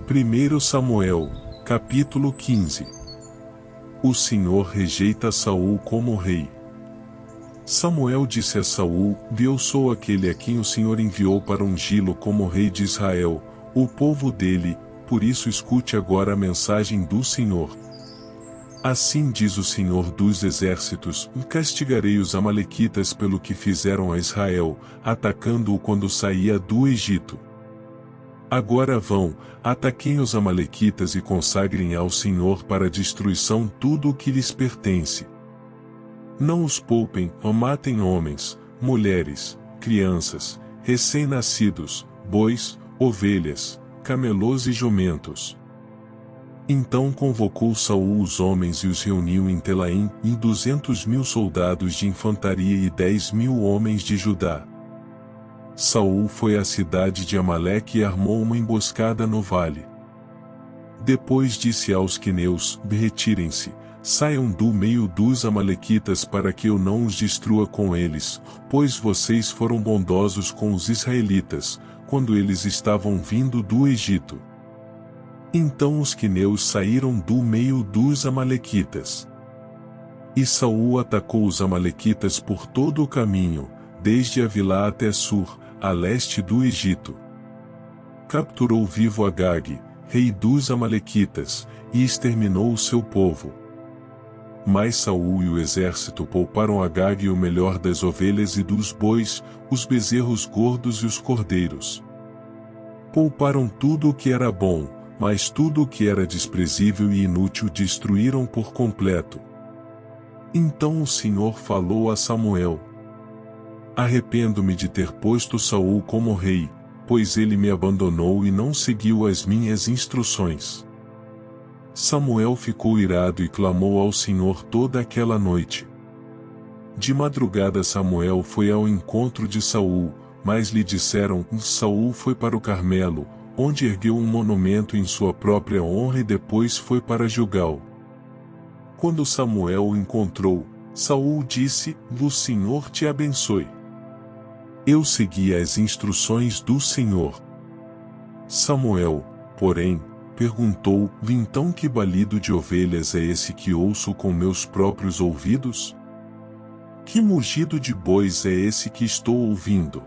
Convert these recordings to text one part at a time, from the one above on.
1 Samuel, capítulo 15. O Senhor rejeita Saul como rei. Samuel disse a Saul: Eu sou aquele a quem o Senhor enviou para ungí-lo como rei de Israel, o povo dele, por isso escute agora a mensagem do Senhor. Assim diz o Senhor dos exércitos: castigarei os amalequitas pelo que fizeram a Israel, atacando-o quando saía do Egito. Agora vão, ataquem os amalequitas e consagrem ao Senhor para destruição tudo o que lhes pertence. Não os poupem, ou matem homens, mulheres, crianças, recém-nascidos, bois, ovelhas, camelos e jumentos. Então convocou Saul os homens e os reuniu em Telaim, e 200.000 soldados de infantaria e 10.000 homens de Judá. Saul foi à cidade de Amaleque e armou uma emboscada no vale. Depois disse aos queneus: Retirem-se, saiam do meio dos amalequitas para que eu não os destrua com eles, pois vocês foram bondosos com os israelitas, quando eles estavam vindo do Egito. Então os queneus saíram do meio dos amalequitas. E Saul atacou os amalequitas por todo o caminho, desde Avilá até Sur, a leste do Egito. Capturou vivo Agag, rei dos amalequitas, e exterminou o seu povo. Mas Saul e o exército pouparam Agag o melhor das ovelhas e dos bois, os bezerros gordos e os cordeiros. Pouparam tudo o que era bom, mas tudo o que era desprezível e inútil destruíram por completo. Então o Senhor falou a Samuel: Arrependo-me de ter posto Saul como rei, pois ele me abandonou e não seguiu as minhas instruções. Samuel ficou irado e clamou ao Senhor toda aquela noite. De madrugada Samuel foi ao encontro de Saul, mas lhe disseram: Saul foi para o Carmelo, onde ergueu um monumento em sua própria honra e depois foi para Gilgal. Quando Samuel o encontrou, Saul disse: O Senhor te abençoe. Eu segui as instruções do Senhor. Samuel, porém, perguntou: Então que balido de ovelhas é esse que ouço com meus próprios ouvidos? Que mugido de bois é esse que estou ouvindo?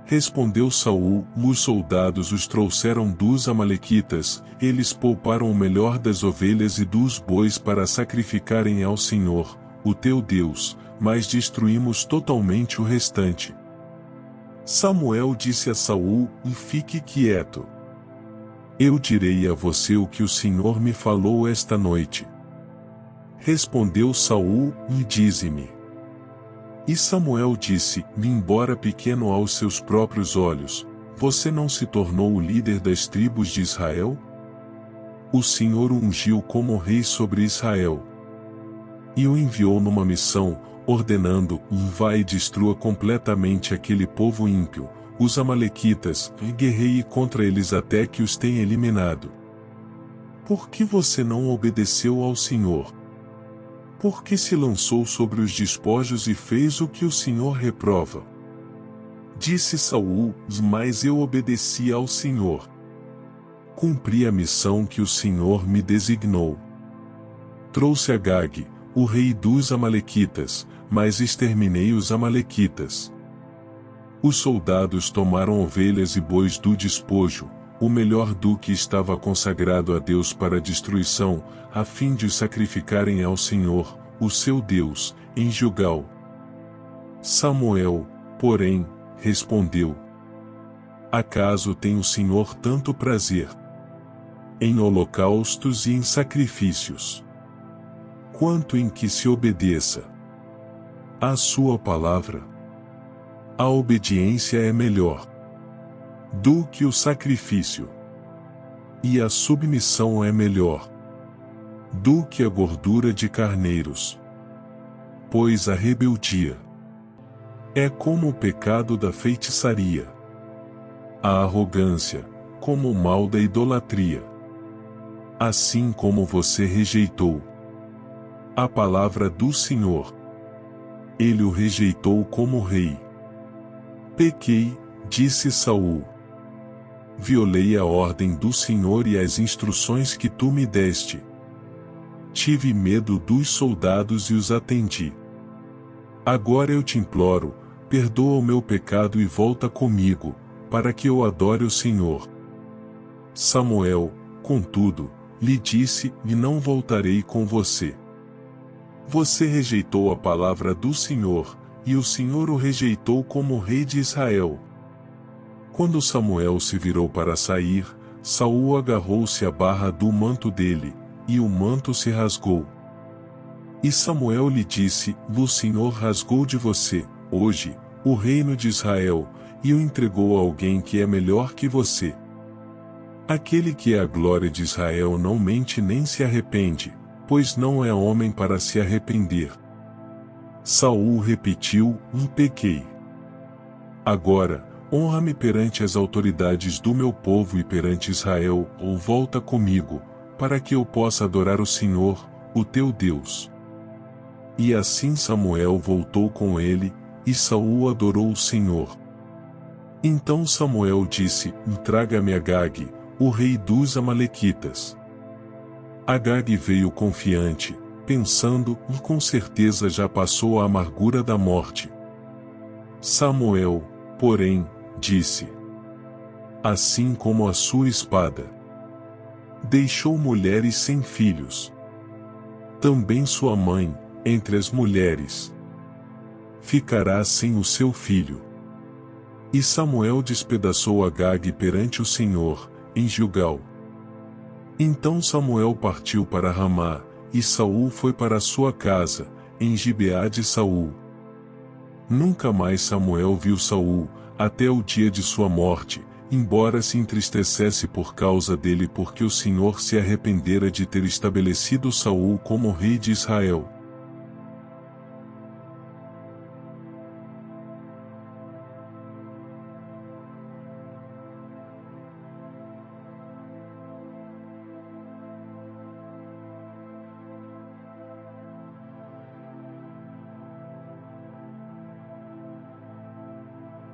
Respondeu Saul: Os soldados os trouxeram dos amalequitas, eles pouparam o melhor das ovelhas e dos bois para sacrificarem ao Senhor, o teu Deus, mas destruímos totalmente o restante. Samuel disse a Saul: Fique quieto. Eu direi a você o que o Senhor me falou esta noite. Respondeu Saul: Dize-me. E Samuel disse: Embora pequeno aos seus próprios olhos, você não se tornou o líder das tribos de Israel? O Senhor o ungiu como rei sobre Israel. E o enviou numa missão, ordenando: Vá e destrua completamente aquele povo ímpio, os amalequitas, e guerreie contra eles até que os tenha eliminado. Por que você não obedeceu ao Senhor? Por que se lançou sobre os despojos e fez o que o Senhor reprova? Disse Saul: Mas eu obedeci ao Senhor. Cumpri a missão que o Senhor me designou. Trouxe Agag, o rei dos amalequitas, mas exterminei os amalequitas. Os soldados tomaram ovelhas e bois do despojo, o melhor do que estava consagrado a Deus para destruição, a fim de os sacrificarem ao Senhor, o seu Deus, em Gilgal. Samuel, porém, respondeu: Acaso tem o Senhor tanto prazer em holocaustos e em sacrifícios, quanto em que se obedeça à sua palavra? A obediência é melhor do que o sacrifício, e a submissão é melhor do que a gordura de carneiros. Pois a rebeldia é como o pecado da feitiçaria, a arrogância, como o mal da idolatria. Assim como você rejeitou a palavra do Senhor, ele o rejeitou como rei. Pequei, disse Saul. violei a ordem do Senhor e as instruções que tu me deste. Tive medo dos soldados e os atendi. Agora eu te imploro, perdoa o meu pecado e volta comigo, para que eu adore o Senhor. Samuel, contudo, lhe disse: E não voltarei com você. Você rejeitou a palavra do Senhor, e o Senhor o rejeitou como rei de Israel. Quando Samuel se virou para sair, Saul agarrou-se à barra do manto dele, e o manto se rasgou. E Samuel lhe disse: O Senhor rasgou de você, hoje, o reino de Israel, e o entregou a alguém que é melhor que você. Aquele que é a glória de Israel não mente nem se arrepende, pois não é homem para se arrepender. Saul repetiu: Pequei. Agora, honra-me perante as autoridades do meu povo e perante Israel, ou volta comigo, para que eu possa adorar o Senhor, o teu Deus. E assim Samuel voltou com ele, e Saul adorou o Senhor. Então Samuel disse: Traga-me Agag, o rei dos Amalequitas. Agag veio confiante, pensando: com certeza já passou a amargura da morte. Samuel, porém, disse: assim como a sua espada. Deixou mulheres sem filhos. Também sua mãe, entre as mulheres, ficará sem o seu filho. E Samuel despedaçou Agag perante o Senhor, em Gilgal. Então Samuel partiu para Ramá, e Saul foi para sua casa, em Gibeá de Saul. Nunca mais Samuel viu Saul, até o dia de sua morte, embora se entristecesse por causa dele, porque o Senhor se arrependera de ter estabelecido Saul como rei de Israel.